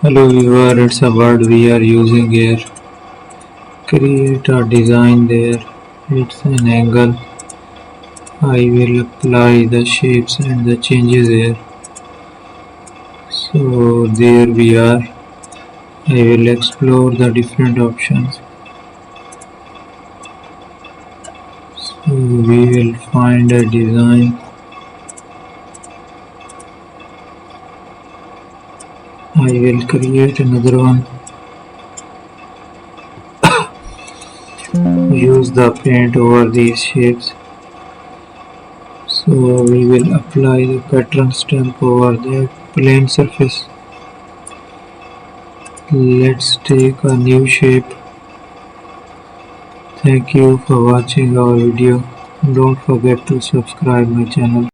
Hello viewer, it's a word we are using here. Create a design there. It's an angle. I will apply the shapes and the changes here. So there we are. I will explore the different options. So we will find a design. I will create another one. Use the paint over these shapes. So we will apply the pattern stamp over the plane surface. Let's take a new shape. Thank you for watching our video. Don't forget to subscribe my channel.